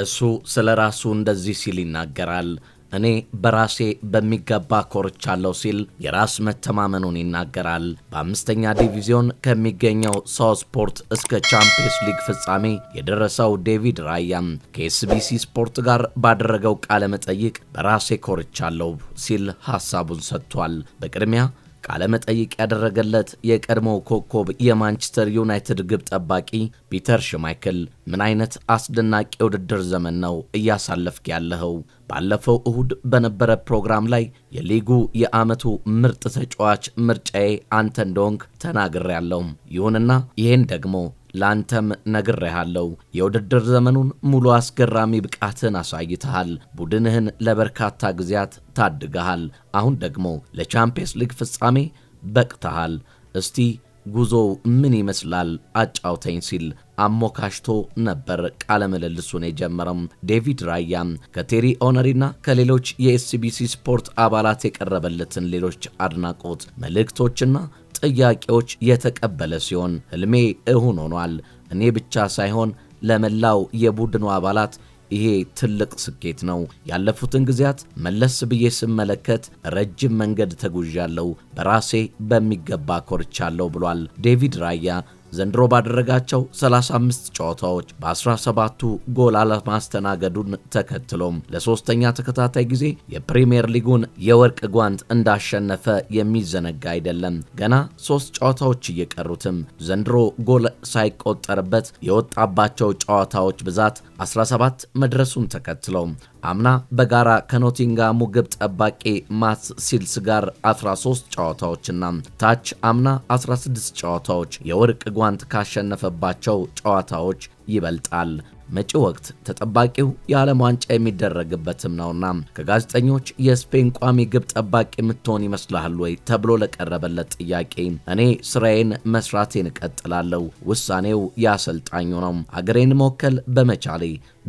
እሱ ስለራሱ እንደዚህ ሲል ይናገራል። እኔ በራሴ በሚገባ ኮርቻለሁ ሲል የራስ መተማመኑን ይናገራል። በአምስተኛ ዲቪዚዮን ከሚገኘው ሳውስፖርት እስከ ቻምፒየንስ ሊግ ፍጻሜ የደረሰው ዴቪድ ራያም ከኤስቢሲ ስፖርት ጋር ባደረገው ቃለ መጠይቅ በራሴ ኮርቻለሁ ሲል ሐሳቡን ሰጥቷል። በቅድሚያ ቃለ መጠይቅ ያደረገለት የቀድሞው ኮከብ የማንቸስተር ዩናይትድ ግብ ጠባቂ ፒተር ሽማይክል ምን አይነት አስደናቂ ውድድር ዘመን ነው እያሳለፍክ ያለኸው? ባለፈው እሁድ በነበረ ፕሮግራም ላይ የሊጉ የዓመቱ ምርጥ ተጫዋች ምርጫዬ አንተ እንደሆንክ ተናግሬያለሁ። ይሁንና ይሄን ደግሞ ላንተም ነግሬሃለሁ። የውድድር ዘመኑን ሙሉ አስገራሚ ብቃትን አሳይተሃል። ቡድንህን ለበርካታ ጊዜያት ታድገሃል። አሁን ደግሞ ለቻምፒየንስ ሊግ ፍጻሜ በቅተሃል። እስቲ ጉዞው ምን ይመስላል አጫውተኝ ሲል አሞካሽቶ ነበር ቃለ ምልልሱን የጀመረው። ዴቪድ ራያ ከቴሪ ኦነሪና ከሌሎች የኤስቢሲ ስፖርት አባላት የቀረበለትን ሌሎች አድናቆት መልእክቶችና ጥያቄዎች የተቀበለ ሲሆን ህልሜ እውን ሆኗል። እኔ ብቻ ሳይሆን ለመላው የቡድኑ አባላት ይሄ ትልቅ ስኬት ነው። ያለፉትን ጊዜያት መለስ ብዬ ስመለከት ረጅም መንገድ ተጉዣለሁ፣ በራሴ በሚገባ ኮርቻለሁ ብሏል ዴቪድ ራያ። ዘንድሮ ባደረጋቸው 35 ጨዋታዎች በ17ቱ ጎል አለማስተናገዱን ተከትሎም ለሶስተኛ ተከታታይ ጊዜ የፕሪሚየር ሊጉን የወርቅ ጓንት እንዳሸነፈ የሚዘነጋ አይደለም። ገና 3 ጨዋታዎች እየቀሩትም ዘንድሮ ጎል ሳይቆጠርበት የወጣባቸው ጨዋታዎች ብዛት 17 መድረሱን ተከትለው አምና በጋራ ከኖቲንጋሙ ግብ ጠባቂ ማት ሲልስ ጋር 13 ጨዋታዎችና ታች አምና 16 ጨዋታዎች የወርቅ ጓንት ካሸነፈባቸው ጨዋታዎች ይበልጣል። መጪው ወቅት ተጠባቂው የዓለም ዋንጫ የሚደረግበትም ነውና ከጋዜጠኞች የስፔን ቋሚ ግብ ጠባቂ የምትሆን ይመስልሃል ወይ ተብሎ ለቀረበለት ጥያቄ እኔ ስራዬን መስራቴን እቀጥላለሁ፣ ውሳኔው ያሰልጣኙ ነው፣ አገሬን መወከል በመቻሌ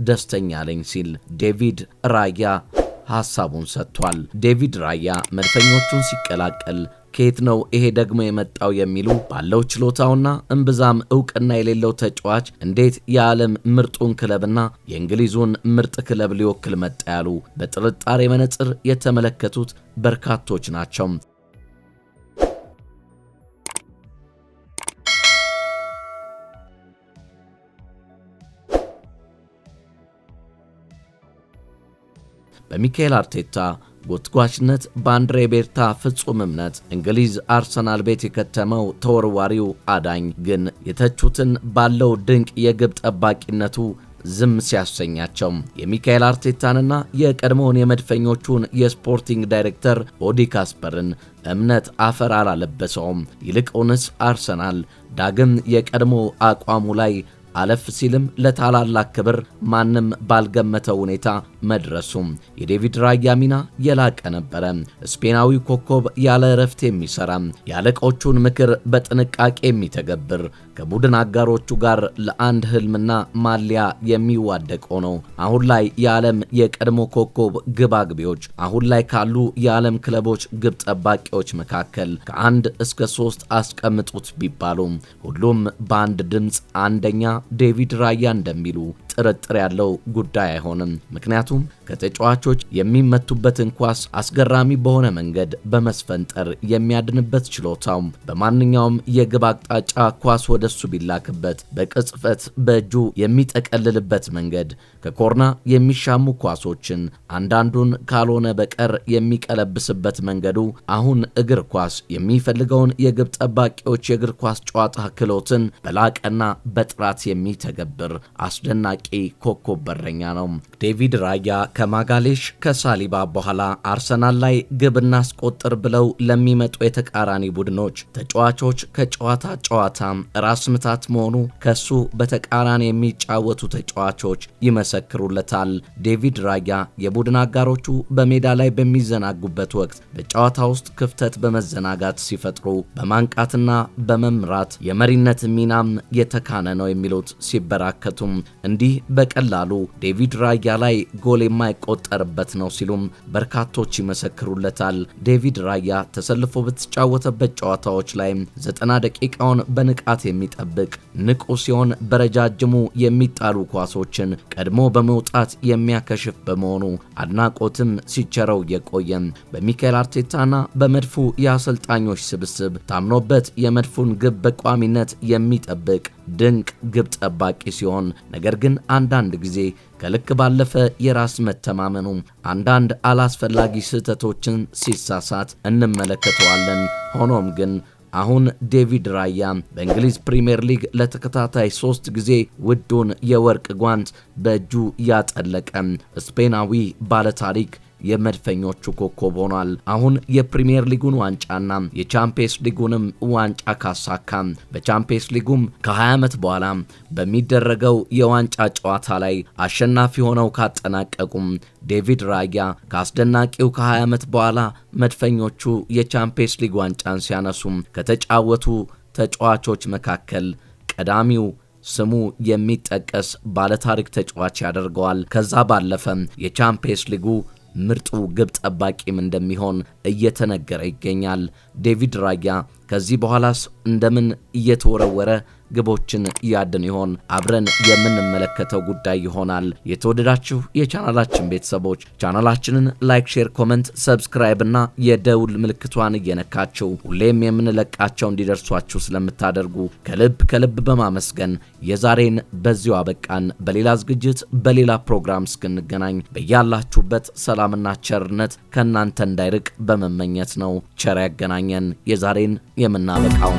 ደስተኛ ነኝ ሲል ዴቪድ ራያ ሐሳቡን ሰጥቷል። ዴቪድ ራያ መድፈኞቹን ሲቀላቀል ከየት ነው ይሄ ደግሞ የመጣው የሚሉ ባለው ችሎታውና እምብዛም ዕውቅና የሌለው ተጫዋች እንዴት የዓለም ምርጡን ክለብና የእንግሊዙን ምርጥ ክለብ ሊወክል መጣ ያሉ በጥርጣሬ መነጽር የተመለከቱት በርካቶች ናቸው። በሚካኤል አርቴታ ጎትጓችነት በአንድሬ ቤርታ ፍጹም እምነት እንግሊዝ አርሰናል ቤት የከተመው ተወርዋሪው አዳኝ ግን የተቹትን ባለው ድንቅ የግብ ጠባቂነቱ ዝም ሲያሰኛቸው የሚካኤል አርቴታንና የቀድሞውን የመድፈኞቹን የስፖርቲንግ ዳይሬክተር ኦዲ ካስፐርን እምነት አፈር አላለበሰውም። ይልቁንስ አርሰናል ዳግም የቀድሞ አቋሙ ላይ አለፍ ሲልም ለታላላቅ ክብር ማንም ባልገመተው ሁኔታ መድረሱም የዴቪድ ራያ ሚና የላቀ ነበረ። ስፔናዊ ኮከብ ያለ እረፍት የሚሰራ የአለቆቹን ምክር በጥንቃቄ የሚተገብር ከቡድን አጋሮቹ ጋር ለአንድ ህልምና ማሊያ የሚዋደቅ ነው። አሁን ላይ የዓለም የቀድሞ ኮከብ ግብ አግቢዎች አሁን ላይ ካሉ የዓለም ክለቦች ግብ ጠባቂዎች መካከል ከ1 እስከ 3 አስቀምጡት ቢባሉ ሁሉም በአንድ ድምፅ አንደኛ ዴቪድ ራያ እንደሚሉ ጥርጥር ያለው ጉዳይ አይሆንም። ምክንያቱም ከተጫዋቾች የሚመቱበትን ኳስ አስገራሚ በሆነ መንገድ በመስፈንጠር የሚያድንበት ችሎታው በማንኛውም የግብ አቅጣጫ ኳስ ወደሱ ቢላክበት በቅጽበት በእጁ የሚጠቀልልበት መንገድ ከኮርና የሚሻሙ ኳሶችን አንዳንዱን ካልሆነ በቀር የሚቀለብስበት መንገዱ አሁን እግር ኳስ የሚፈልገውን የግብ ጠባቂዎች የእግር ኳስ ጨዋታ ክህሎትን በላቀና በጥራት የሚተገብር አስደናቂ ኮከብ በረኛ ነው። ዴቪድ ራያ ከማጋሌሽ ከሳሊባ በኋላ አርሰናል ላይ ግብ እናስቆጥር ብለው ለሚመጡ የተቃራኒ ቡድኖች ተጫዋቾች ከጨዋታ ጨዋታ ራስ ምታት መሆኑ ከሱ በተቃራኒ የሚጫወቱ ተጫዋቾች ይመሰክሩለታል። ዴቪድ ራያ የቡድን አጋሮቹ በሜዳ ላይ በሚዘናጉበት ወቅት በጨዋታ ውስጥ ክፍተት በመዘናጋት ሲፈጥሩ በማንቃትና በመምራት የመሪነት ሚናም የተካነ ነው የሚሉት ሲበራከቱም እንዲህ በቀላሉ ዴቪድ ራያ ላይ ጎል የማይቆጠርበት ነው ሲሉም በርካቶች ይመሰክሩለታል። ዴቪድ ራያ ተሰልፎ በተጫወተበት ጨዋታዎች ላይ 90 ደቂቃውን በንቃት የሚጠብቅ ንቁ ሲሆን በረጃጅሙ የሚጣሉ ኳሶችን ቀድሞ በመውጣት የሚያከሽፍ በመሆኑ አድናቆትም ሲቸረው የቆየ በሚካኤል አርቴታና በመድፉ የአሰልጣኞች ስብስብ ታምኖበት የመድፉን ግብ በቋሚነት የሚጠብቅ ድንቅ ግብ ጠባቂ ሲሆን ነገር ግን አንዳንድ ጊዜ ከልክ ባለፈ የራስ መተማመኑ አንዳንድ አላስፈላጊ ስህተቶችን ሲሳሳት እንመለከተዋለን። ሆኖም ግን አሁን ዴቪድ ራያ በእንግሊዝ ፕሪሚየር ሊግ ለተከታታይ 3 ጊዜ ውዱን የወርቅ ጓንት በእጁ ያጠለቀ ስፔናዊ ባለታሪክ የመድፈኞቹ ኮከብ ሆኗል። አሁን የፕሪሚየር ሊጉን ዋንጫና የቻምፒየንስ ሊጉንም ዋንጫ ካሳካ በቻምፒየንስ ሊጉም ከ20 ዓመት በኋላ በሚደረገው የዋንጫ ጨዋታ ላይ አሸናፊ ሆነው ካጠናቀቁም ዴቪድ ራያ ከአስደናቂው ከ20 ዓመት በኋላ መድፈኞቹ የቻምፒየንስ ሊግ ዋንጫን ሲያነሱም ከተጫወቱ ተጫዋቾች መካከል ቀዳሚው ስሙ የሚጠቀስ ባለታሪክ ተጫዋች ያደርገዋል። ከዛ ባለፈ የቻምፒየንስ ሊጉ ምርጡ ግብ ጠባቂም እንደሚሆን እየተነገረ ይገኛል። ዴቪድ ራያ ከዚህ በኋላስ እንደምን እየተወረወረ ግቦችን ያድን ይሆን? አብረን የምንመለከተው ጉዳይ ይሆናል። የተወደዳችሁ የቻናላችን ቤተሰቦች ቻናላችንን ላይክ፣ ሼር፣ ኮሜንት፣ ሰብስክራይብ እና የደውል ምልክቷን እየነካችሁ ሁሌም የምንለቃቸው እንዲደርሷችሁ ስለምታደርጉ ከልብ በማመስገን የዛሬን በዚሁ አበቃን። በሌላ ዝግጅት በሌላ ፕሮግራም እስክንገናኝ በያላችሁበት ሰላምና ቸርነት ከእናንተ እንዳይርቅ በመመኘት ነው። ቸር ያገናኘን። የዛሬን የምናበቃው